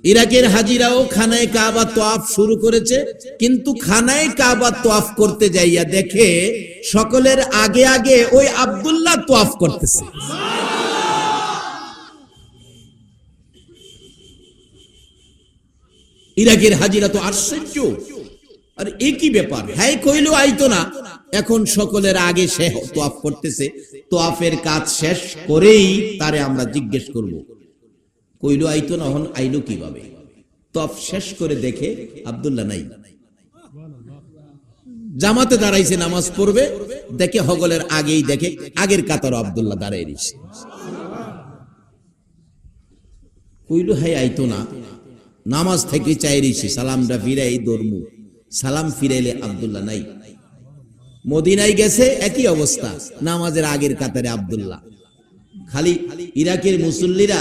ইরাকের হাজিরাও খানায় কাবা তোয়াফ শুরু করেছে, কিন্তু খানায় কাবা তোয়াফ করতে যাইয়া দেখে সকলের আগে আগে ওই আব্দুল্লাহ তোয়াফ করতেছে। ইরাকের হাজিরা তো আশ্চর্য, আর একই ব্যাপার, হ্যাঁ কইলো আইতো না, এখন সকলের আগে সে তোয়াফ করতেছে। তোয়াফের কাজ শেষ করেই তারে আমরা জিজ্ঞেস করব, কইলো আইতো না, এখন আইলো কিভাবে? তোয়াফ শেষ করে দেখে আব্দুল্লাহ নাই। জামাতে দাঁড়াইছে নামাজ পড়বে, দেখে হগলের আগেই দেখে আগের কাতারও আব্দুল্লাহ দাঁড়ায় রইছে। কইলো হ্যাঁ আইতো না, নামাজ থেকে চাই রইছে, সালামটা ফিরাই দরমু, সালাম ফিরাইলে আব্দুল্লাহ নাই। মদিনায় গেছে একই অবস্থা, নামাজের আগের কাতারে আব্দুল্লাহ। খালি ইরাকের মুসল্লিরা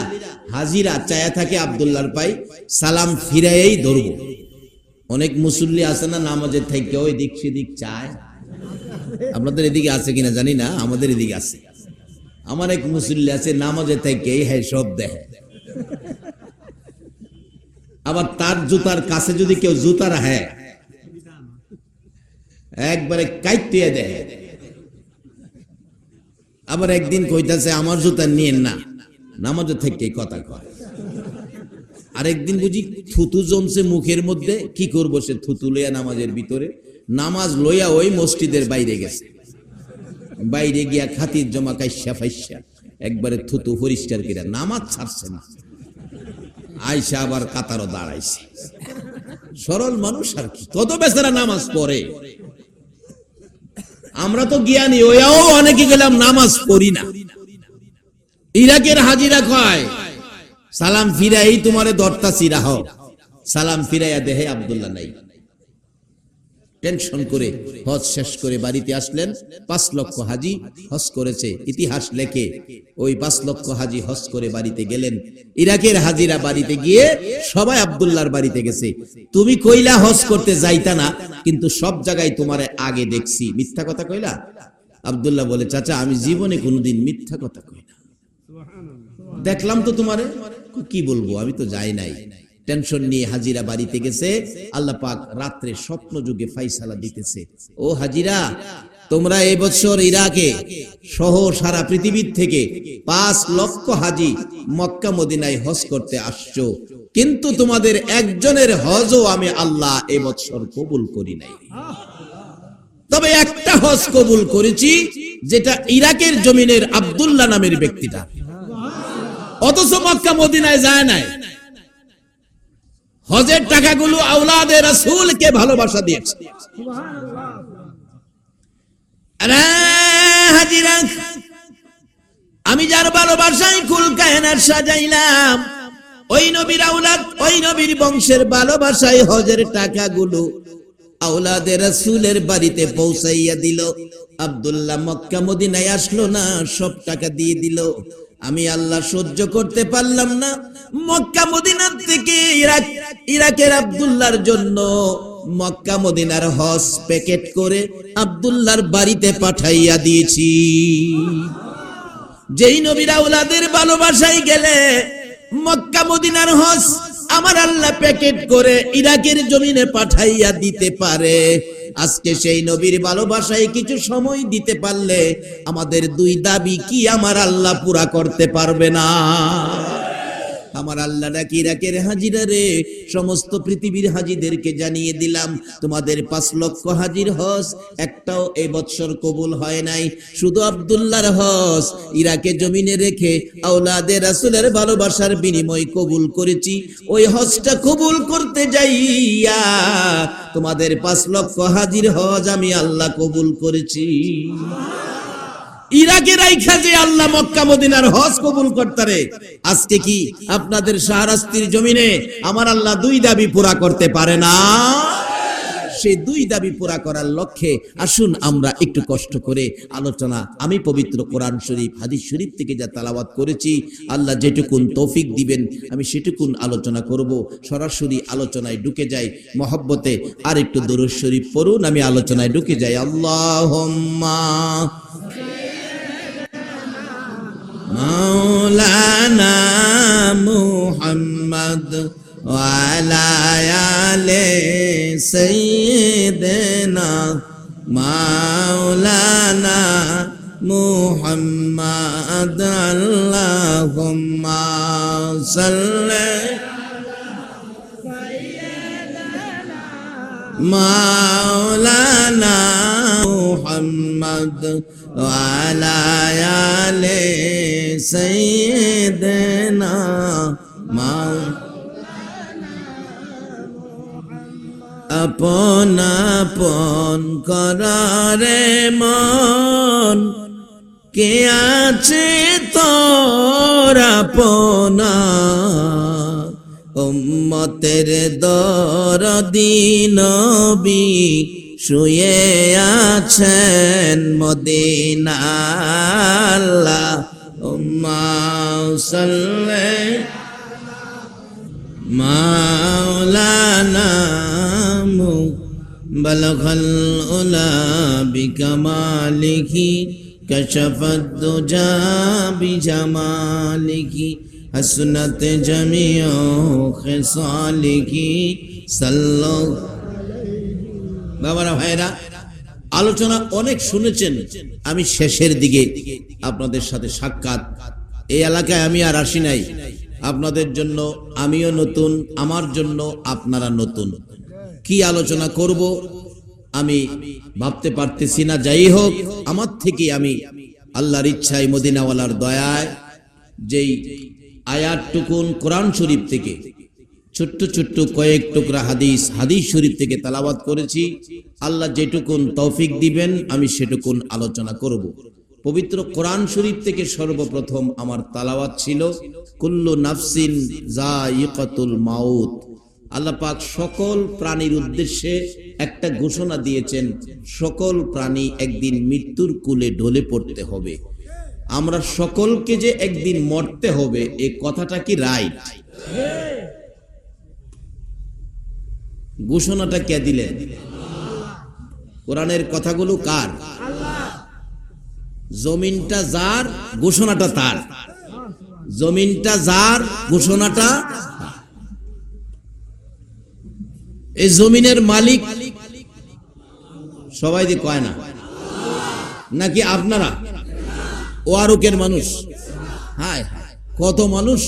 হাজিরা চায়া থাকে আব্দুল্লাহর পাই, সালাম ফিরাইই ধরবো। অনেক মুসল্লি আছে না নামাজের থেকে ওই দিক সেদিক চায়, আপনাদের এদিকে আছে কিনা জানি না, আমাদের এদিকে আছে। আমার এক মুসল্লি আছে নামাজের থেকে হ্যাঁ সব দেখে, আবার তার জুতার কাছে যদি কেউ জুতা রাখে একবারে কাইতে দেয়। আবার একদিন কইতাছে আমার জুতা নিয়েন না, নামাজের থেকে কথা কয়। আরেকদিন বুঝি থুতু জমছে মুখের মধ্যে, কি করবো সে থুতু লইয়া নামাজের ভিতরে, নামাজ লইয়া ওই মসজিদের বাইরে গেছে, বাইরে গিয়া খাতির জমা কাইসা ফাইসা একবারে থুতু পরিষ্কার করে নামাজ ছাড়ছে না, আইসা আবার কাতারও দাঁড়াইছে। সরল মানুষ আর কি, কত বেচারা নামাজ পড়ে। আমরা তো জ্ঞানী, ওয়াও অনেকে গেলাম নামাজ পড়ি না। ইরাকের হাজিরা কয় সালাম ফিরাই তোমারে দরতা চিরা হোক, সালাম ফিরাইয়া দেহে আব্দুল্লাহ নাই। টেনশন করে হজ শেষ করে বাড়িতে আসলেন। 5 লক্ষ হাজি হজ করেছে, ইতিহাস লেখে ওই 5 লক্ষ হাজি হজ করে বাড়িতে গেলেন। ইরাকের হাজিরা বাড়িতে গিয়ে সবাই আব্দুল্লাহর বাড়িতে গেছে, তুমি কইলা হজ করতে যাইতা না, কিন্তু সব জায়গায় তোমারে আগে দেখছি, মিথ্যা কথা কইলা? আব্দুল্লাহ বলে, চাচা আমি জীবনে কোনোদিন মিথ্যা কথা কই না, দেখলাম তো তোমারে, কি বলবো, আমি তো যাই নাই। টেনশন নিয়ে হাজিরা বাড়িতে গেছে। আল্লাহ পাক রাত্রে স্বপ্ন যুগে ফাইসালা দিতেছে, ও হাজিরা তোমরা এই বছর ইরাকে সহ সারা পৃথিবীর থেকে 5 লক্ষ হাজি মক্কা মদিনায় হজ করতে আসছো, কিন্তু তোমাদের একজনের হজও আমি আল্লাহ এই বছর কবুল করি নাই। তবে একটা হজ কবুল করেছি, যেটা ইরাকের জমিনের আব্দুল্লাহ নামের ব্যক্তিটা, অথচ মক্কা মদিনায় যায় নাই। হজের টাকাগুলো আওলাদে রাসূলকে ভালোবাসা দিয়েছে। আরে হাজিরা, আমি যার ভালোবাসায় কুল কায়নাত সাজাইলাম, ওই নবীর আওলাদ, ওই নবীর বংশের ভালোবাসায় হজের টাকাগুলো আওলাদে রাসূলের বাড়িতে পৌঁছাইয়া দিল। আব্দুল্লাহ মক্কা মদিনায় আসলো না, সব টাকা দিয়ে দিল। আমি আল্লাহ সহ্য করতে পারলাম না, মক্কা মদিনার থেকে ইরাকের আব্দুল্লাহর জন্য মক্কা মদিনার হজ প্যাকেট করে আব্দুল্লাহর বাড়িতে পাঠাইয়া দিয়েছি। যেই নবীর আওলাদের ভালোবাসায় গেলে মক্কা মদিনার হজ আমার আল্লাহ প্যাকেট করে ইরাকের জমিনে পাঠাইয়া দিতে পারে। আজকে সেই নবীর ভালোবাসায় কিছু সময় দিতে পারলে আমাদের 2 দাবি কি আমার আল্লাহ পুরা করতে পারবে না? আমার আল্লাহ নাকি ইরাকের হাজিরা রে, সমস্ত পৃথিবীর হাজিদেরকে জানিয়ে দিলাম, তোমাদের 5 লক্ষ হাজির হজ একটাও এই বছর কবুল হয় নাই, শুধু আব্দুল্লাহর হজ ইরাকে জমিনে রেখে আওলাদে রাসূলের ভালোবাসার বিনিময় কবুল করেছি। ওই হজটা কবুল করতে যাইয়া তোমাদের 5 লক্ষ হাজির হজ আমি আল্লাহ কবুল করেছি। ইরাকে রাইখা যে আল্লাহ মক্কা মদিনার হজ কবুল করতারে, আজকে কি আপনাদের শাহরাস্তির জমিনে আমার আল্লাহ 2 দাবি পুরা করতে পারে না? সেই 2 দাবি পুরা করার লক্ষ্যে আসুন আমরা একটু কষ্ট করে আলোচনা, আমি পবিত্র কোরআন শরীফ হাদিস শরীফ থেকে যা তেলাওয়াত করেছি, আল্লাহ যেটুকুন তৌফিক দিবেন আমি সেটুকুন আলোচনা করব। সরাসরি আলোচনায় ঢুকে যাই মহব্বতে, আর একটু দুরূদ শরীফ পড়ুন, আমি আলোচনায় ঢুকে যাই। আল্লাহুম্মা মাওলানা মুহাম্মদ وعلى آل سيدنا مولانا محمد اللهم صل مولانا محمد وعلى آل سيدنا আপন আপন করারে মন কে আছে তোর আপনা উম্মতের দরদি নবী শুয়ে আছেন মদিনা আল্লাহুম্মা সাল্লি মাওলানা বলগল উলা বিকামালিহি কশফত দুজা বিজামালিহি হাসনাত জামিউ খিসালিহি সাল্লাল্লাহু বাবারা ভাইরা আলোচনা অনেক শুনেছেন। আমি শেষের দিকে আপনাদের সাথে সাক্ষাৎ, এই এলাকায় আমি আর আসি নাই। আপনাদের জন্য আমিও নতুন, আমার জন্য আপনারা নতুন। কি আলোচনা করব আমি ভাবতে পারতেছি না। যাই হোক, আমার থেকে আমি আল্লাহর ইচ্ছায় মদিনাওয়ালার দয়ায় যেই আয়াতটুকুন কোরআন শরীফ থেকে ছোট্ট ছোট্ট কয়েক টুকরা হাদিস শরীফ থেকে তেলাওয়াত করেছি, আল্লাহ যেটুকুন তৌফিক দিবেন আমি সেটুকুন আলোচনা করব। পবিত্র কোরআন শরীফ থেকে সর্বপ্রথম আমার তেলাওয়াত ছিল কুল্লু নাফসিন যায়িকাতুল মাউত। আল্লাহ পাক সকল প্রাণীর উদ্দেশ্যে একটা ঘোষণা দিয়েছেন, সকল প্রাণী একদিন মৃত্যুর কূলে ঢলে পড়তে হবে। আমরা সকলকে যে একদিন মরতে হবে, এই কথাটা কি রাইট? ঘোষণাটা কে দিলেন? কোরআনের কথাগুলো কার? জমিনটা যার, ঘোষণাটা তার। জমিনটা যার, ঘোষণাটা। এই জমিনের মালিক সবাই যে কয় না, নাকি আপনারা ওয়ারুকের মানুষ? হায় হায়, কত মানুষ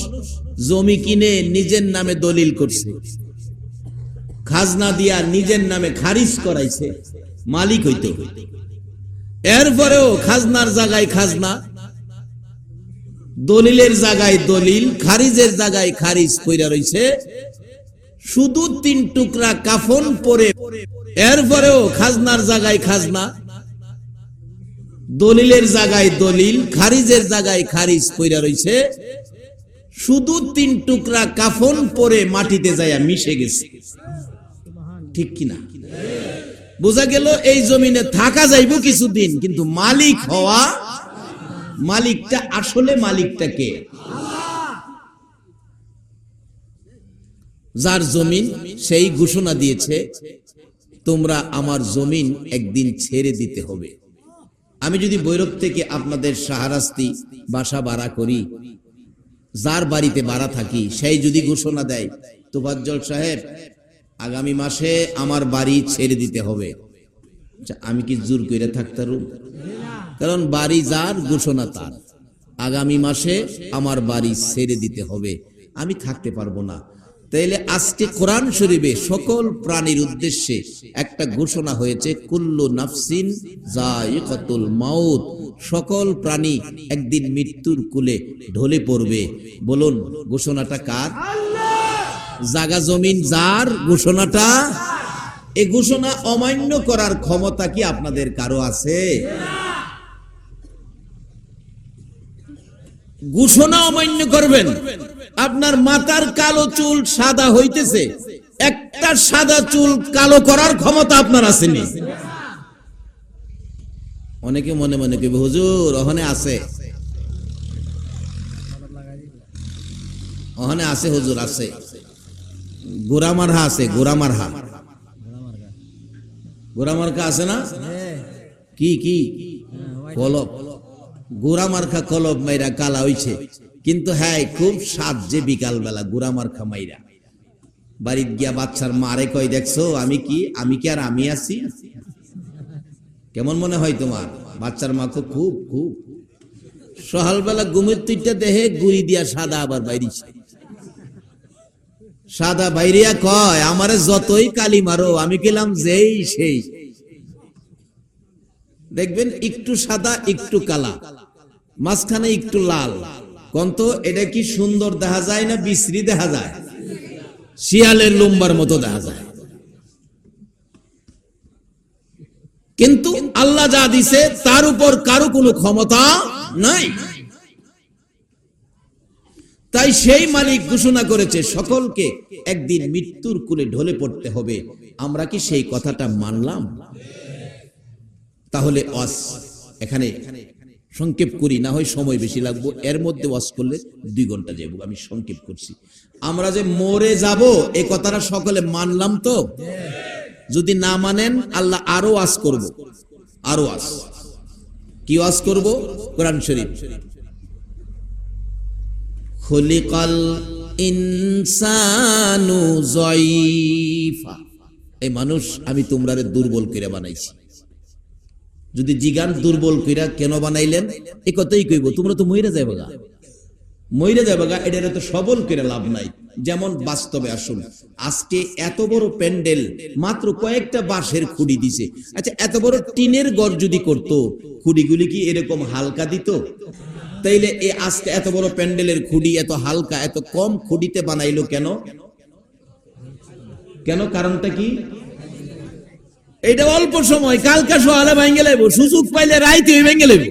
জমি কিনে নিজের নামে দলিল করছে, খাজনা দিয়া নিজের নামে খারিজ করাইছে, মালিক হইতে। এরপরেও খাজনার জায়গায় খাজনা, দলিলের জায়গায় দলিল, খারিজের জায়গায় খারিজ কইরা রইছে। শুধু 3 টুকরা কাফন পরে এরপরেও খাজনার জায়গায় খাজনা, দলিলের জায়গায় দলিল, খারিজের জায়গায় খারিজ কইরা রইছে। শুধু 3 টুকরা কাফন পরে মাটিতে যায়া মিশে গেছে। ঠিক কিনা? বোঝা গেল এই জমিনে থাকা যাইব কিছুদিন, কিন্তু মালিক হওয়া, মালিকটা আসলে মালিকটা কে? যার জমিন সেই ঘোষণা দিয়েছে, তোমরা আমার জমিন একদিন ছেড়ে দিতে হবে। আমি যদি ভৈরব থেকে আপনাদের শাহরাস্তি বাসা ভাড়া করি, যার বাড়িতে ভাড়া থাকি, সেই যদি ঘোষণা দেয়, তোফাজ্জল সাহেব আগামী মাসে আমার বাড়ি ছেড়ে দিতে হবে, আমি কি জোর করে থাকতাম? কারণ বাড়ি যার, ঘোষণা তার। আগামী মাসে আমার বাড়ি ছেড়ে দিতে হবে, আমি থাকতে পারবো না। তাইলে আজকে কোরআন শরীফে সকল প্রাণীর উদ্দেশ্যে একটা ঘোষণা হয়েছে, কুল্লু নাফসিন যায়িকাতুল মাউত। সকল প্রাণী একদিন মৃত্যুর কূলে ঢলে পড়বে। বলুন, ঘোষণাটা কার? জাগা জমিন যার, ঘোষণাটা। এই ঘোষণা অমান্য করার ক্ষমতা কি আপনাদের কারো আছে? ঘোষণা অমান্য করবেন? আপনার মাথার কালো চুল সাদা হইতেছে, একটা সাদা চুল কালো করার ক্ষমতা আপনার আসেনি। অনেকে মনে মনে কইবে, হুজুর ওখানে আছে, ওখানে আছে, হুজুর আছে, গোরামারহা আছে, গোরামারহা, গোরামার্কা আছে না? কি কি কলব, গোরামার্কা কলব মাইরা কালা হইছে, কিন্তু হ্যাঁ খুব স্বাদ যে বিকাল বেলা গোরামার্কা মাইরা। বাড়িতে গিয়া বাচ্চার মারে কয় দেখছো আমি কি আর আমি আছি? কেমন মনে হয় তোমার? বাচ্চার মা তো খুব খুব সকালবেলা ঘুমের তুইটা দেহে গুড়ি দিয়া সাদা আবার বাইরিছে, সাদা বাইরিয়া কয় আমারে যতই কালি মারো আমি গেলাম যেই সেই। দেখবেন একটু সাদা একটু কালা, মাঝখানে একটু লাল। কন্ত এটা কি সুন্দর দেখা যায় না বিশ্রী দেখা যায়? শিয়ালের লম্বার মতো দেখা যায়। কিন্তু আল্লাহ যা দিছে তার উপর কারো কোনো ক্ষমতা নাই। তাই সেই মালিক ঘোষণা করেছে সকলকে একদিন মৃত্যুর কোলে ঢলে পড়তে হবে। আমরা কি সেই কথাটা মানলাম? তাহলে ওয়াজ এখানে সংক্ষেপ করি, না হয় সময় বেশি লাগবো। এর মধ্যে ওয়াজ করলে 2 ঘন্টা যাব, আমি সংক্ষেপ করছি। আমরা যে মরে যাব এই কথাটা সকলে মানলাম তো? যদি না মানেন আল্লাহ আরো ওয়াজ করব, আরো ওয়াজ। কি ওয়াজ করব? কোরআন শরীফ, খুলিকাল ইনসানু যায়ীফা, এই মানুষ আমি তোমরারে দুর্বল করে বানাইছি। যদি জিগান দুর্বল কইরা কেন বানাইলেন, এই কথাই কইব তোমরা তো মইরা যাইবাগা, মইরা যাইবাগা, এটারে তো সবল করে লাভ নাই। যেমন বাস্তবে আসুন, আজকে এত বড় প্যান্ডেল মাত্র কয়েকটা বাঁশের খুঁড়ি দিছে। আচ্ছা, এত বড় টিনের ঘর যদি করতো, খুঁড়িগুলি কি এরকম হালকা দিত? তাইলে এই আজকে এত বড় প্যান্ডেলের খুঁড়ি এত হালকা, এত কম খুঁড়িতে বানাইলো কেন? কেন? কারণটা কি? এটা অল্প সময়, কালকা সকালে ভেঙে লাইব, সুযোগ পাইলে রাইতে ভেঙে লাইব।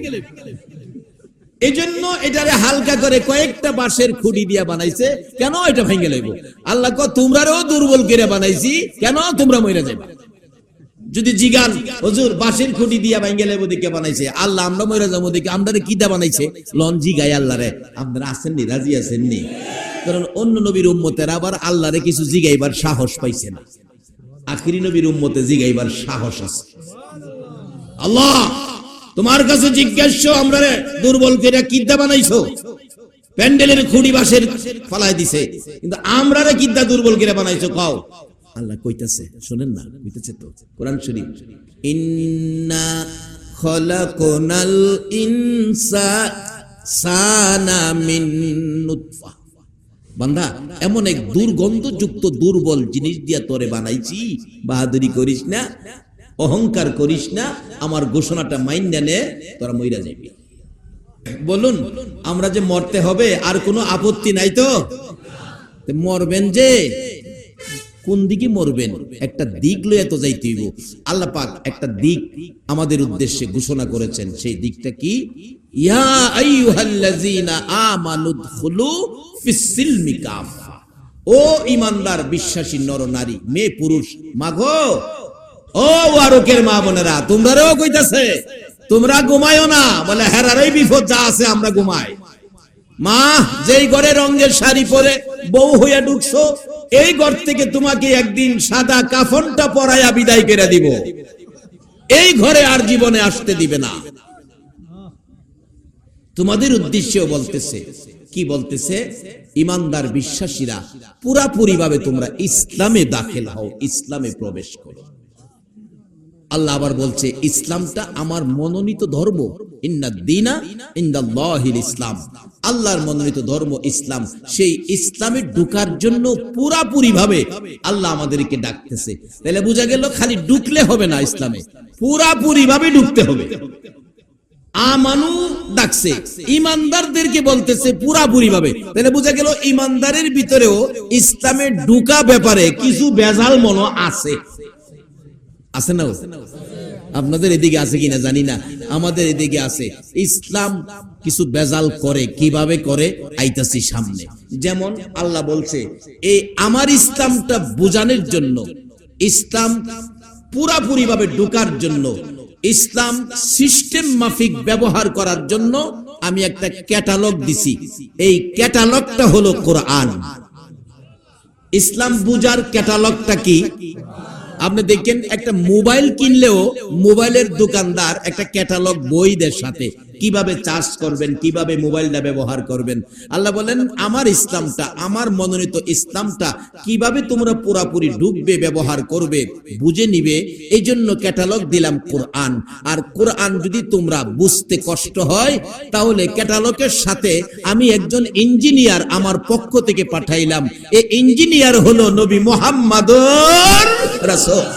এই জন্য এটারে হালকা করে কয়েকটা বাঁশের খুঁড়ি দিয়া বানাইছে। কেন? এটা ভেঙে লাইব। আল্লাহ কয় তোমরাও দুর্বল করে বানাইছি, কেন? তোমরা মরে যাইবা। যদি জিগান হুজুর বাঁশের খুঁটি দিয়া ভেঙে লাইব দিকে বানাইছে, আল্লাহ আমরা মরে যাবো দিকে আমরারে কি দা বানাইছে? লন জিগাই আল্লাহরে আপনারা আছেননি, রাজি আছেননি? কারণ অন্য নবীর উম্মতের আবার আল্লাহরে কিছু জিগাইবার সাহস পাইছে না, আখিরি নবীর উম্মতে জিগাইবার সাহস আছে। আল্লাহ তোমার কাছে জিজ্ঞাস্য আমরা দুর্বল করে কিদ্দা বানাইছো? প্যান্ডেলের খুঁড়ি বাঁশের ফালাই দিছে, কিন্তু আমরারে কিদ্দা দুর্বল করে বানাইছো কও? আল্লাহ কইতাছে, শুনেন না, কইতাছে তো কোরআন শরীফ, ইন্না খলাকনাল ইনসানা মিন নুতফা। বান্দা এমন এক দুর্গন্ধযুক্ত দুর্বল জিনিস দিয়া তোরে বানাইছি, বাহাদুরি করিস না, অহংকার করিস না, আমার ঘোষণাটা মাইন্না নে, তোরা মইরা যাইবি। বলুন, আমরা যে মরতে হবে আর কোনো আপত্তি নাই তো? মরবেন যে, কোন দিকে মরবেন? একটা দিক লইয়া তো যাইতে হইব। আল্লাহ পাক একটা দিক আমাদের উদ্দেশ্যে ঘোষণা করেছেন। সেই দিকটা কি? ইয়া আইয়ুহাল্লাযীনা আমানু দুখুলু ফিস-সিলমি কাফা। ও ঈমানদার বিশ্বাসী নর নারী, মেয়ে পুরুষ, মাগো ও ওয়ারকের মা বোনেরা, তোমরাও কইতাছে তোমরা ঘুমায়ও না, বলে হেরারই বিপদ যা আছে আমরা ঘুমাই। মা, যেই ঘরে রঙের শাড়ি পরে বউ হইয়া ঢুকছো, এই ঘর থেকে তোমাকে একদিন সাদা কাফনটা পরাইয়া বিদায় করে দিব। এই ঘরে আর জীবনে আসতে দিবে না। তোমাদের উদ্দেশ্যেও বলতেছে, কি বলতেছে? ঈমানদার বিশ্বাসীরা পুরাপুরি ভাবে তোমরা ইসলামে দাখিল হও, ইসলামে প্রবেশ করো। আল্লাহ আবার বলছে ইসলামটা আমার মনোনীত ধর্ম, ইন্নাদ দীনা ইনদাল্লাহিল ইসলাম। আল্লাহর মনোনীত ধর্ম ইসলাম। সেই ইসলামে ঢোকার জন্য পুরাপুরি ভাবে আল্লাহ আমাদেরকে ডাকতেছে। তাহলে বোঝা গেল খালি ঢুকলে হবে না, ইসলামে পুরাপুরি ভাবে ঢুকতে হবে। আমানু ডাকছে, ঈমানদারদেরকে বলতেছে পুরাপুরি ভাবে। তাহলে বোঝা গেল ঈমানদারের ভিতরেও ইসলামে ঢোকা ব্যাপারে কিছু বেজাল মনো আছে। আছে না? আপনাদের এদিকে আছে কিনা জানি না, আমাদের এদিকে আছে। ইসলাম কিছু বেজাল করে, কিভাবে করে আইতাছি সামনে। যেমন আল্লাহ বলছে, এই আমার ইসলামটা বোঝানোর জন্য, ইসলাম পুরাপুরি ভাবে ঢোকার জন্য, ইসলাম সিস্টেম মাফিক ব্যবহার করার জন্য আমি একটা ক্যাটালগ দিছি। এই ক্যাটালগটা হলো কোরআন। ইসলাম বুঝার ক্যাটালগটা কি? আপনি দেখেন একটা মোবাইল কিনলেও মোবাইলের দোকানদার একটা ক্যাটালগ বই দেয় সাথে, কিভাবে চার্জ করবেন, কিভাবে মোবাইলটা ব্যবহার করবেন। আল্লাহ বলেন আমার ইসলামটা, আমার মনোনীত ইসলামটা কিভাবে তোমরা পুরাপুরি ঢুকবে, ব্যবহার করবে, বুঝে নিবে, এই জন্য ক্যাটালগ দিলাম কোরআন। আর কোরআন যদি তোমরা বুঝতে কষ্ট হয় তাহলে ক্যাটালগের সাথে আমি একজন ইঞ্জিনিয়ার আমার পক্ষ থেকে পাঠাইলাম। এই ইঞ্জিনিয়ার হলো নবী মুহাম্মাদুর রাসূল।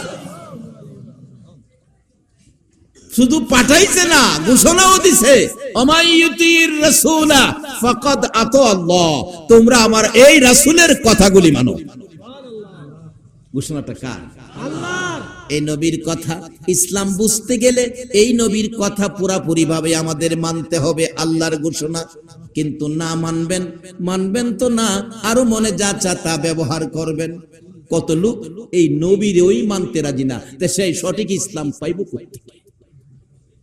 শুধু পাঠাইছে না, ঘোষণাও দিছে, অমাইয়ুতির রাসূলা ফাকাদ আতাআল্লাহ, তোমরা আমার এই রাসূলের কথাগুলি মানো। ঘোষণাটা কার? আল্লাহর। এই নবীর কথা ইসলাম বুঝতে গেলে এই নবীর কথা পুরাপুরি ভাবে আমাদের মানতে হবে, আল্লাহর ঘোষণা। কিন্তু না মানবেন, মানবেন তো না, আরো মনে যা চা তা ব্যবহার করবেন। কত লোক এই নবীর ওই মানতে রাজি না, তা সেই সঠিক ইসলাম পাইব কোথেকে?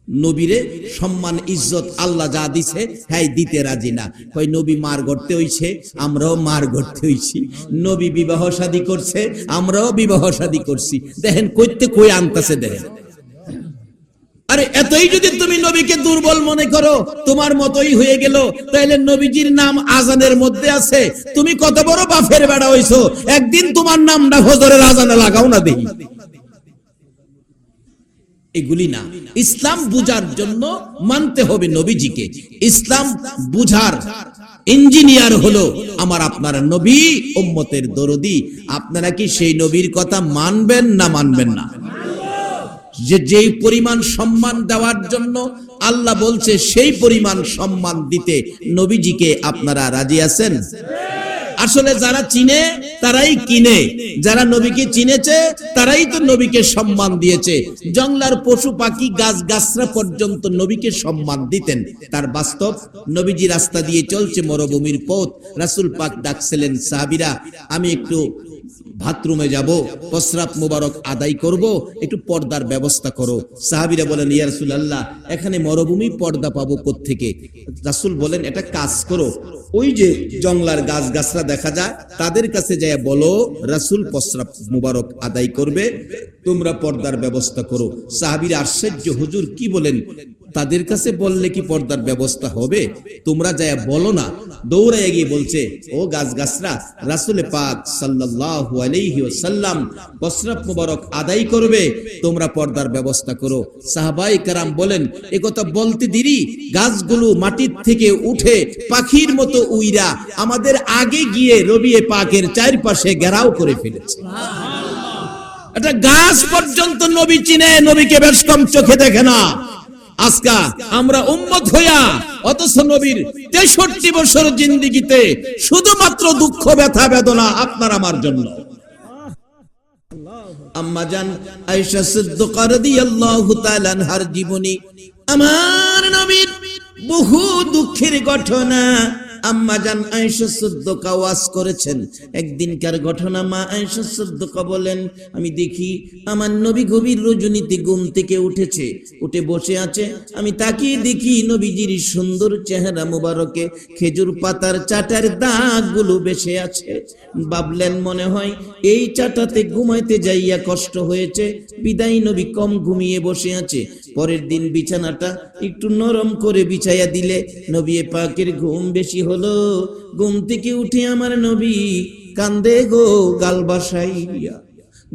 নবীরে সম্মান ইজ্জত আল্লাহ যা দিছে হ্যাঁ দিতে রাজি না। কই নবী মার গড়তে হইছে, আমরাও মার গড়তে হইছি। নবী বিবাহ শাদী করছে, আমরাও বিবাহ শাদী করছি। দেখেন কইতে কই আনতাছে, দেখেন। আরে এতই যদি তুমি নবীকে দুর্বল মনে করো, তোমার মতই হয়ে গেল, তাইলে নবীজির নাম আজানের মধ্যে আছে। তুমি কত বড় বাফের বেড়া হইছো, একদিন তোমার নামটা ফজরের আজানে লাগাও না দেখি। এগুলি না, ইসলাম বুঝার জন্য মানতে হবে নবীজিকে। ইসলাম বুঝার ইঞ্জিনিয়ার হলো আমার আপনার নবী, উম্মতের দরদি। আপনারা কি সেই নবীর কথা মানবেন না মানবেন না? যে যেই পরিমাণ সম্মান দেওয়ার জন্য আল্লাহ বলছে সেই পরিমাণ সম্মান দিতে নবীজিকে আপনারা রাজি আছেন? আসলে যারা চিনে তারাই কিনে, যারা নবীকে চিনেছে তারাই তো নবীকে সম্মান দিয়েছে। জঙ্গলার পশু পাখি গাছ গাছরা পর্যন্ত নবীকে সম্মান দিতেন। তার বাস্তব নবীজি রাস্তা দিয়ে চলছে, মরুভূমির পথ, রাসূল পাক ডাকছিলেন, সাহাবীরা আমি একটু বাথরুমে যাব, প্রস্রাব মুবারক আদায় করব, একটু পর্দার ব্যবস্থা করো। সাহাবীরা বলেন ইয়া রাসূলুল্লাহ, এখানে মরুভূমি, পর্দা পাবো কোত্থেকে? রাসূল বলেন একটা কাজ করো, ওই যে জঙ্গলার গাছ গাছরা দেখা যায় তাদের কাছে যায় বলো রাসূল প্রস্রাব মুবারক আদায় করবে, তোমরা পর্দার ব্যবস্থা করো। সাহাবীরা আশ্চর্য, হুজুর কি বলেন? তাদের কাছে বললে কি পর্দার ব্যবস্থা হবে? তোমরা যায় বলো না। দৌড়ায় গিয়ে বলছে, ও গাছ গাছরা, রাসূল পাক সাল্লাল্লাহু আলাইহি ওয়াসাল্লাম প্রস্রাব মুবারক আদায় করবে, তোমরা পর্দার ব্যবস্থা করো। সাহাবায়ে কেরাম বলেন, একথা বলতে দেরি গাছগুলো মাটির থেকে উঠে পাখির মতো উইরা আমাদের আগে গিয়ে রবিয়ে পাকের চারপাশে ঘেরাও করে ফেলেছে। এটা গাছ পর্যন্ত নবী চিনে, নবীকে বেশ কম চোখে দেখে না। আজকে আমরা উম্মত হইয়া অথচ নবীর 63 বছর জিন্দেগিতে শুধুমাত্র দুঃখ ব্যথা বেদনা আপনার আমার জন্য। আম্মা জান আয়েশা সিদ্দিকা রাদিয়াল্লাহু তাআলা আনহার জীবনী, আমার নবীর বহু দুঃখের ঘটনা আম্মা জান আয়েশা সিদ্দিকা ওয়াজ করেছেন। একদিনকার ঘটনা, মা আয়েশা সিদ্দিকা বলেন, আমি দেখি আমার নবী গভীর রজনীতে ঘুম থেকে উঠেছে, উঠে বসে আছে। আমি তাকিয়ে দেখি নবীজির সুন্দর চেহারা মুবারকে খেজুর পাতার চাটার দাগগুলো বেশে আছে। ভাবলেন মনে হয় এই চাটাতে ঘুমাইতে যাইয়া কষ্ট হয়েছে, বিদায় নবী কম ঘুমিয়ে বসে আছে। পরের দিন বিছানাটা একটু নরম করে বিছাইয়া দিলে নবী পাকের ঘুম বেশি হলো। ঘুম থেকে উঠে আমার নবী কান্দে গো গাল বাসাইয়া,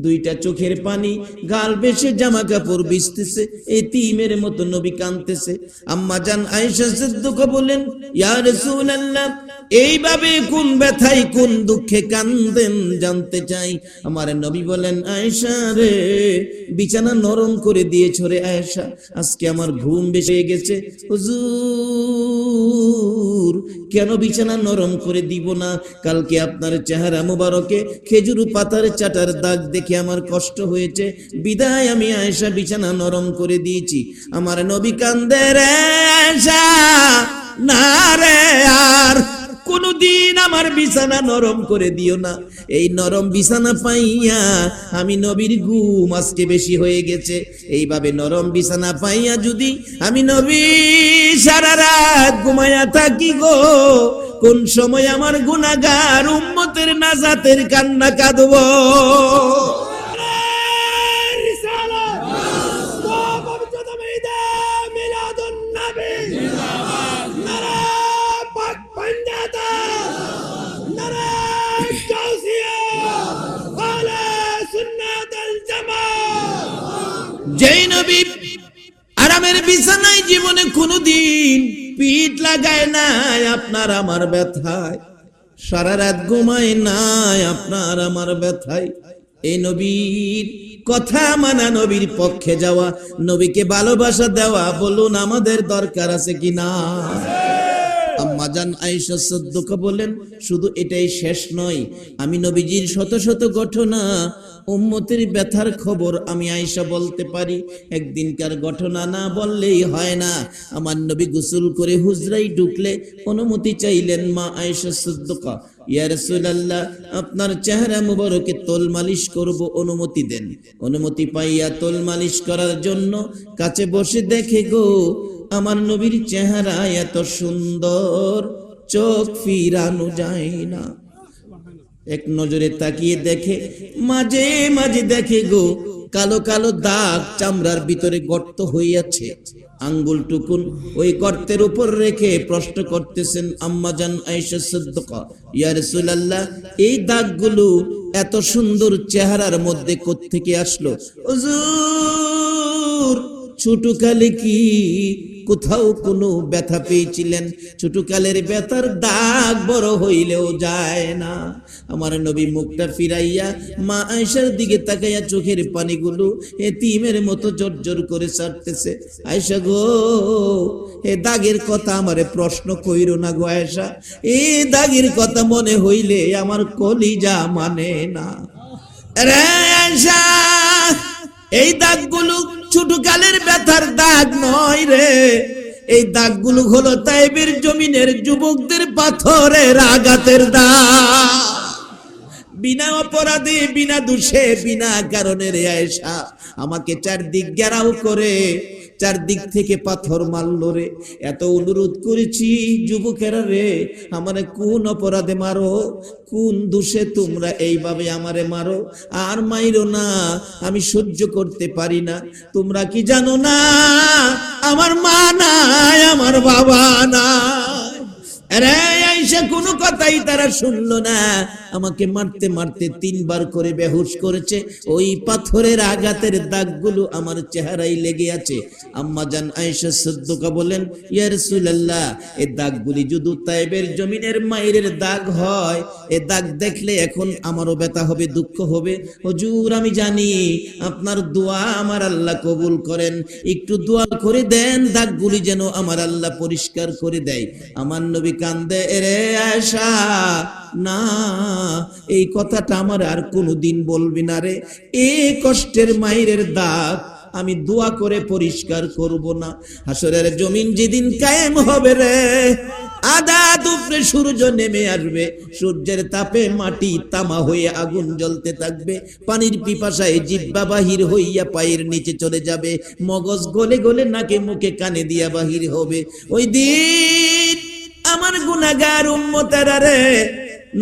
দুইটা চোখের পানি গাল বেশে, জামা কাপড় ভিজতেছে, এতিমের মতো নবী কাঁদতেছে। আম্মা জান আয়েশা সিদ্দিকা বলেন, ইয়া রাসূলুল্লাহ, এইভাবে কোন ব্যথায় কোন দুঃখে কান্দেন জানতে চাই। আমার নবী বলেন, আয়েশা রে, বিছানা নরম করে দিয়েছ রে আয়েশা, আজকে আমার ঘুম বেশি হয়ে গেছে। হুজুর কেন বিছানা নরম করে দিব না? কালকে আপনার চেহারা মুবারকে খেজুর পাতার চাটার দাগ দেখে আমার কষ্ট হয়েছে, বিদায় আমি আয়েশা বিছানা নরম করে দিয়েছি। আমার নবী কান্দে, রে আয়েশা না রে, আর কোনদিন আমার বিছানা নরম করে দিও না। এই নরম বিছানা পাইয়া আমি নবীর ঘুম আজকে বেশি হয়ে গেছে। এইভাবে নরম বিছানা পাইয়া যদি আমি নবী সারা রাত ঘুমায়া থাকি গো, কোন সময় আমার গুনাহগার উম্মতের নাজাতের কান্না কাঁদব। যেই নবী আরামের বিছানায় জীবনে কোনোদিন পিঠ লাগায় নাই আপনার আমার ব্যথায়, সারা রাত ঘুমায় নাই আপনার আমার ব্যথায়, এই নবীর কথা মানা, নবীর পক্ষে যাওয়া, নবীকে ভালোবাসা দেওয়া, বলুন আমাদের দরকার আছে কিনা? আম্মা জান আয়েশা সিদ্দিকা বলেন, শুধু এটাই শেষ নয়, আমি নবীজির শত শত ঘটনা, উম্মতের ব্যথার খবর আমি আয়েশা বলতে পারি। একদিনকার ঘটনা না বললেই হয় না। আমার নবী গোসল করে হুজরায় ঢুকলে অনুমতি চাইলেন মা আয়েশা সিদ্দিকা, ইয়া রাসূলুল্লাহ, আপনার চেহারা মুবারকে তোল মালিশ করব, অনুমতি দেন। অনুমতি পাইয়া তোল মালিশ করার জন্য কাছে বসে দেখে গো, আমার নবীর চেহারা এত সুন্দর, চোখ ফিরানো যায় না। এক নজরে তাকিয়ে দেখে, মাঝে মাঝে দেখে গো, কালো কালো দাগ চামড়ার ভিতরে গর্ত হইয়াছে। আঙ্গুল টুকুন ওই গর্তের উপর রেখে প্রশ্ন করতেছেন আম্মা জান আয়েশা সিদ্দিকা, ইয়া রাসূলুল্লাহ, এই দাগগুলো এত সুন্দর চেহারার মধ্যে কোত্থেকে আসলো? হুজুর, ছোটকালে কি কোথাও কোনো ব্যথা পেয়েছিলেন? ছোটকালের ব্যথার দাগ বড় হইলেও যায় না। আমার নবী মুখটা ফিরাইয়া মা আয়েশার দিকে তাকাইয়া চোখের পানিগুলো এতিমের মতো জর্জর করে ছাড়তেছে। আয়েশা গো, এ দাগের কথা আমারে প্রশ্ন কইরো না গো আয়েশা, এই দাগের কথা মনে হইলে আমার কলিজা মানে না। রে আয়েশা, এই দাগগুলো ছোটকালের ব্যথার দাগ নয় রে, এই দাগগুলো হলো তাইবের জমিনের যুবকদের পাথরের আঘাতের দাগ। বিনা অপরাধে, বিনা দোষে, বিনা কারণে রে আয়েশা আমাকে চারদিক ঘেরাও করে, চারদিক থেকে পাথর মারলো রে। এত অনুরোধ করেছি, যুবকেরা রে, আমারে কোন অপরাধে মারো, কোন দোষে তোমরা এইভাবে আমারে মারো? আর মাইরো না, আমি সহ্য করতে পারি না। তোমরা কি জানো না, আমার মা নাই, আমার বাবা নাই। আরে আয়েশা, কোনো কথাই তারা শুনলো না। আমাকে মারতে মারতে 3 বার করে বেহুশ করেছে। ওই পাথরের আঘাতের দাগগুলো আমার চেহারায় লেগে আছে। আম্মা জান আয়েশা সিদ্দিকা বলেন, ইয়া রাসূলুল্লাহ, এই দাগগুলি যদি তায়েবের জমিনের মায়ের দাগ হয়, এই দাগ দেখলে এখন আমারও ব্যথা হবে, দুঃখ হবে। হুজুর, আমি জানি আপনার দোয়া আমার আল্লাহ কবুল করেন, একটু দোয়া করে দেন, দাগগুলি যেন আমার আল্লাহ পরিষ্কার করে দেয়। আমার নবী কান্দে, রে আয়েশা, না, এই কথাটা আমার আর কোনোদিন বলবি না রে। এই কষ্টের মায়ের দাগ আমি দোয়া করে পরিষ্কার করব না। হাসরের জমিন যেদিন কায়েম হবে রে, আধা দুপুরে সূর্য নেমে আসবে, সূর্যের তাপে মাটি তামা হয়ে আগুন জ্বলতে থাকবে, পানির পিপাসায় জিহ্বা বাহির হইয়া পায়ের নিচে চলে যাবে, মগজ গলে গলে নাকে মুখে কানে দিয়া বাহির হবে। ওই দিন আমার গুনাহগার উম্মতেরা রে,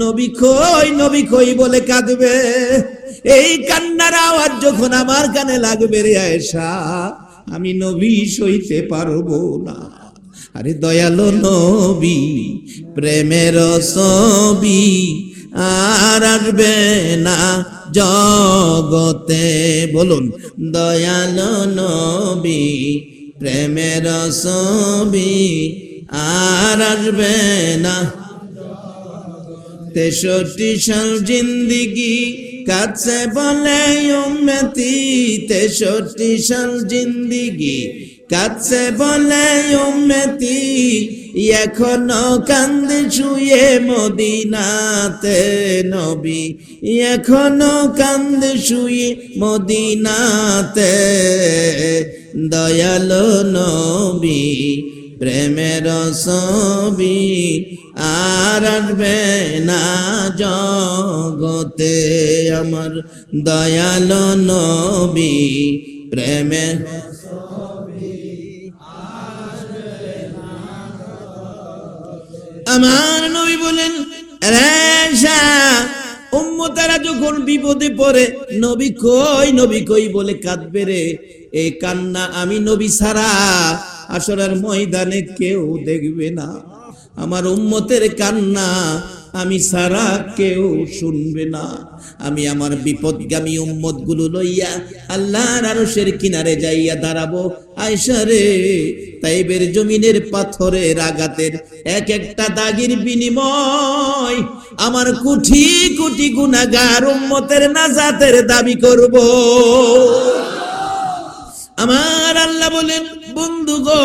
নবী কই, নবী কই বলে কাঁদবে। এই কান্নার আওয়াজ যখন আমার কানে লাগবে রে আয়েশা, আমি নবী সইতে পারবো না। আরে দয়ালো নবী, প্রেমের ছবি আর আসবে না জগতে, বলুন দয়ালো নবী, প্রেমের ছবি আর আসবে না। 63 সাল জিন্দিগি কাছে বলে উম্মতি, 63 সাল জিন্দিগি কাছে বলে উম্মতি, এখনো কান্দে শুয়ে মদিনাতে নবী, এখনো কান্দে শুয়ে মদিনাতে, দয়ালো নবী, প্রেমের ছবি আর আসবে না জগতে। আমার দয়ালো নবী, প্রেমের আমার নবী বলেন, আয়েশা, উম্মতেরা যখন বিপদে পড়ে নবী কই, নবী কই বলে কাঁদবে রে, এই কান্না আমি নবী ছাড়া হাসরের ময়দানে কেউ দেখবে না। আমার উম্মতের কান্না আমি ছাড়া কেউ শুনবে না। আমি আমার বিপদগামী উম্মত গুলো লইয়া আল্লাহর আরশের কিনারে যাইয়া দাঁড়াবো। আয়েশা রে, তাইবের জমিনের পাথরের আঘাতের এক একটা দাগের বিনিময় আমার কোটি কোটি গুনাহগার উম্মতের নাজাতের দাবি করব। আমার আল্লাহ বলেন, বন্ধু গো,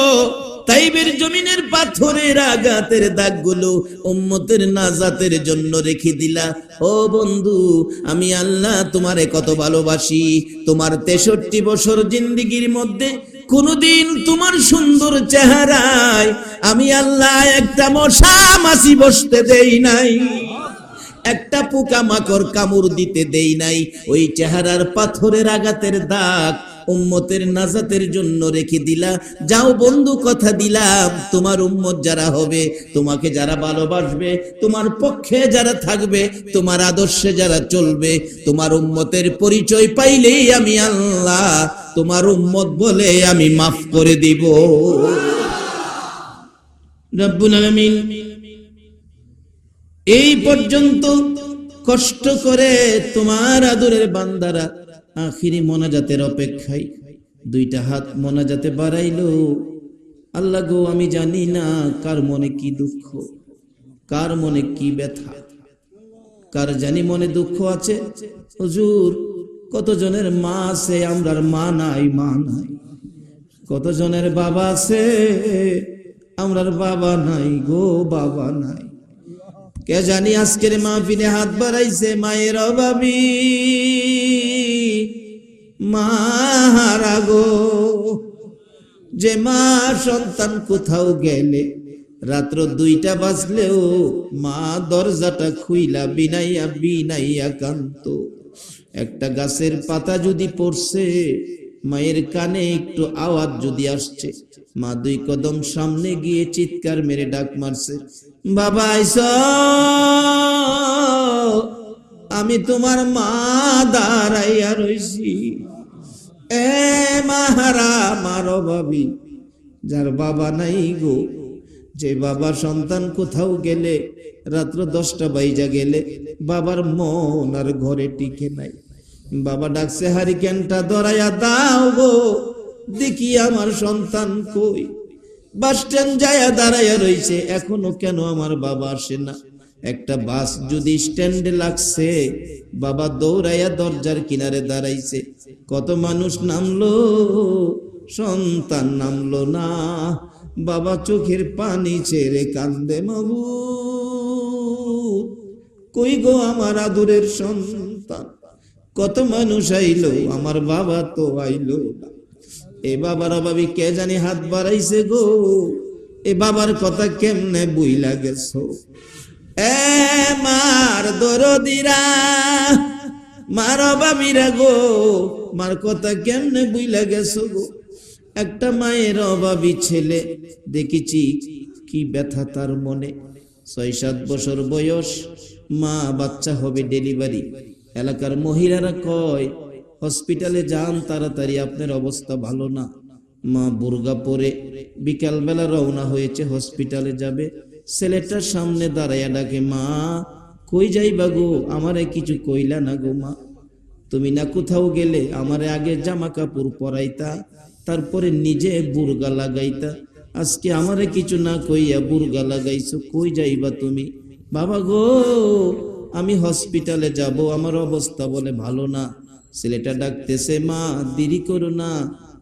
তাইবের জমিনের পাথরের আঘাতের দাগগুলো উম্মতের নাজাতের জন্য রেখে দিলা। ও বন্ধু, আমি আল্লাহ তোমারে কত ভালোবাসি। তোমার 63 বছর জিন্দেগির মধ্যে কোনদিন তোমার সুন্দর চেহারায় আমি আল্লাহ একটা মশা মাছি বসতে দেই নাই, একটা পোকা মাকড় কামড় দিতে দেই নাই। ওই চেহারার পাথরের আঘাতের দাগ উম্মতের নাজাতের জন্য রেখে দিলা। যাও বন্ধু, কথা দিলাম, তোমার উম্মত যারা হবে, তোমাকে যারা ভালোবাসবে, তোমার পক্ষে যারা থাকবে, তোমার আদর্শে যারা চলবে, তোমার উম্মতের পরিচয় পাইলেই আমি আল্লাহ তোমার উম্মত বলে আমি মাফ করে দিব। রব্বুল আলামিন এই পর্যন্ত কষ্ট করে তোমার আদরের বান্দারা আখিরি মোনাজাতের অপেক্ষায় 2টা হাত মোনাজাতে বাড়াইলো। আল্লাহ গো, আমি জানি না কার মনে কি দুঃখ, কার মনে কি ব্যথা, কার জানি মনে দুঃখ আছে। হুজুর, কতজনের মা আছে, আমরার মা নাই, মা নাই। কতজনের বাবা আছে, আমরার বাবা নাই গো, বাবা নাই। কে জানি আজকের মাহফিলে হাত বাড়াইছে মায়ের অভাবী, মা হারা গো। যে মা সন্তান কোথাও গেলে রাত্র 2টা বাজলেও মা দরজাটা খুইলা বিনাইয়া বিনাইয়া কান্ত। একটা গাছের পাতা যদি পড়ছে, মায়ের কানে একটু আওয়াজ যদি আসছে, মা 2 কদম সামনে গিয়ে চিৎকার মেরে ডাক মারছে, বাবা আইসো, আমি তোমার মা দাঁড়াইয়া রইছি। এ মাহারা, মারো ভাবি, যার বাবা নাই গো, যে বাবা সন্তান কোথাও গেলে রাত্র 10টা বাইজা গেলে বাবার মন আর ঘরে টিকে নাই। বাবা ডাকছে, হারিকেনটা ধরাইয়া দাও গো, দেখি আমার সন্তান কই। বাস স্ট্যান্ড যায়া দাঁড়াইয়া রইছে, এখনো কেন আমার বাবা আসে না। একটা বাস যদি স্ট্যান্ডে লাগছে, বাবা দৌড়াইয়া দরজার কিনারে দাঁড়াইছে। কত মানুষ নামলো, সন্তান নামলো না। বাবা চোখের পানি ছেড়ে কান্দে, মাবুদ কই গো আমার আদরের সন্তান। কত মানুষ আইলো, আমার বাবা তো আইলো না। এ বাবার অভাবী কে জানি হাত বাড়াইছে গো, এ বাবার কথা কেমনে বুইলা গেছো। এ মার দরদিরা, মার অভাবীরা গো, মার কথা কেমনে বুইলা গেছো গো। একটা মায়ের অভাবী ছেলে দেখেছি, কি ব্যথা তার মনে। 6-7 বছর বয়স, মা বাচ্চা হবে, ডেলিভারি। এলাকার মহিলারা কয়, হসপিটালে যান তাড়াতাড়ি, আপনার অবস্থা ভালো না। মা বুরগা পরে বিকালবেলা রওনা হয়েছে, হসপিটালে যাবে। ছেলেটার সামনে দাঁড়াইয়া ডাকে, মা কই যাইবা গো, আমারে কিছু কইলা না গো মা। তুমি না কোথাও গেলে আমারে আগে জামা কাপড় পরাইতা, তারপরে নিজে বুরগা লাগাইতা। আজকে আমারে কিছু না কইয়া বুরগা লাগাইছো, কই যাইবা তুমি? বাবা গো, আমি হসপিটালে যাব, আমার অবস্থা বলে ভালো না। ছেলেটা ডাকতেছে, মা দেরি করো না,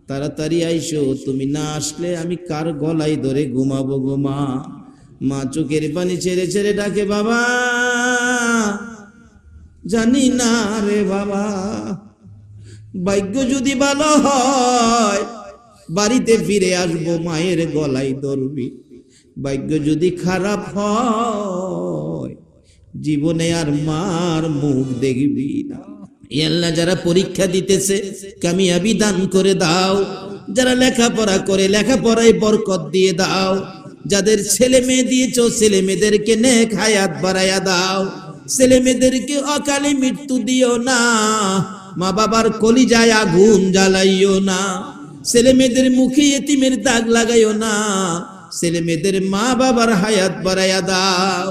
তাড়াতাড়ি আইসো, তুমি না আসলে আমি কার গলায় ধরে ঘুমাবো গো মা। মা চোখের পানি ছেড়ে ছেড়ে ডাকে, বাবা জানি না রে বাবা, ভাগ্য যদি ভালো হয় বাড়িতে ফিরে আসবো, মায়ের গলায় ধরবি। ভাগ্য যদি খারাপ হয় জীবনে আর মার মুখ দেখবি না। আল্লাহ, যারা পরীক্ষা দিতেছে কামিয়াবি দান করে দাও, যারা লেখাপড়া করে লেখাপড়ায় বরকত দিয়ে দাও, যাদের ছেলে মেয়ে দিয়েছো ছেলে মেয়েদেরকে নেক হায়াত বাড়াইয়া দাও, ছেলে মেয়েদেরকে অকালে মৃত্যু দিও না, মা বাবার কলিজায় আগুন জ্বালাইও না, ছেলে মেয়েদের মুখে এতিমের দাগ লাগাইও না, ছেলে মেয়েদের মা বাবার হায়াত বাড়াইয়া দাও।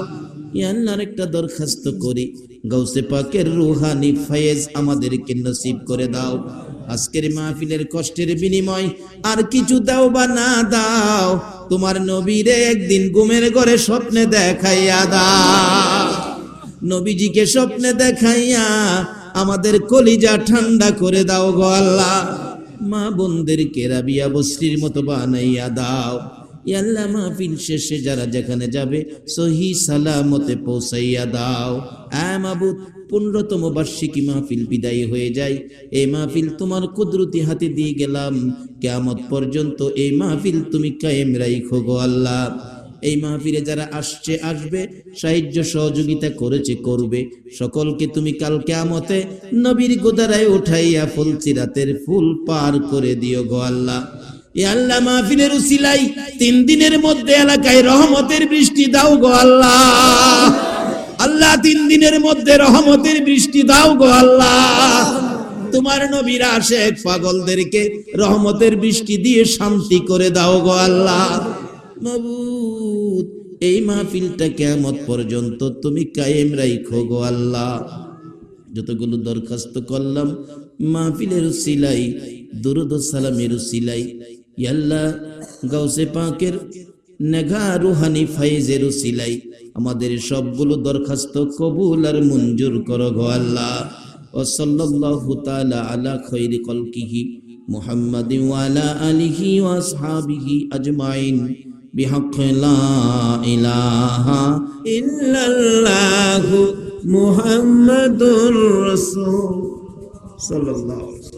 ইয়া আল্লাহর একটা দরখাস্ত করি, গাউসে পাকের রুহানি ফয়েজ আমাদেরকে নসিব করে দাও। আজকের মাহফিলের কষ্টের বিনিময় আর কিছু দাও বা না দাও, তোমার নবীরে একদিন ঘুমের ঘরে স্বপ্নে দেখাইয়া দাও। নবীজিকে স্বপ্নে দেখাইয়া আমাদের কলিজা ঠান্ডা করে দাও গো আল্লাহ। মা বোনদেরকে রাবিয়া বসরির মতো বানাইয়া দাও। ইয়া আল্লাহ মাহফিল শেষে যারা যেখানে যাবে সহি সালামতে পৌঁছাইয়া দাও। আয় মাবুদ, 15তম বার্ষিকী মাহফিল বিদায় হয়ে যায়, এই মাহফিল তোমার কুদরতি হাতে দিয়ে গেলাম। কিয়ামত পর্যন্ত এই মাহফিল তুমি কায়েম রাখো গো আল্লাহ। এই মাহফিলে যারা আসছে আসবে, সাহায্য সহযোগিতা করেছে করবে, সকলকে তুমি কাল কিয়ামতে নবীর গোদারায় উঠাইয়া ফুলসিরাতের ফুল পার করে দিও গো আল্লাহ। ইয়া আল্লাহ মাহফিলের উসিলাই 3 দিনের মধ্যে এলাকায় রহমতের বৃষ্টি দাও গো আল্লাহ। আল্লাহ 3 দিনের মধ্যে রহমতের বৃষ্টি দাও গো আল্লাহ। তোমার নবীর আশিক পাগলদেরকে রহমতের বৃষ্টি দিয়ে শান্তি করে দাও গো আল্লাহ। মাবুদ, এই মাহফিলটা কিয়ামত পর্যন্ত তুমি কায়েম রাখো গো আল্লাহ। যতগুলো দরখাস্ত করলাম মাহফিলের উসিলাই, দুরূদ ও সালামের উসিলাই, ইয়া আল্লাহ গাউসে পাকের নেঘা রুহানি ফাইজের উসিলাই আমাদের সবগুলো দরখাস্ত কবুল আর মঞ্জুর করো গো আল্লাহ। ও সাল্লাল্লাহু তাআলা আলা খায়রি খালকিহি মুহাম্মাদিন ওয়া আলা আলিহি ওয়া আসহাবিহি আজমাইন বিহাক্কি লা ইলাহা ইল্লাল্লাহু মুহাম্মাদুর রাসূল সাল্লাল্লাহু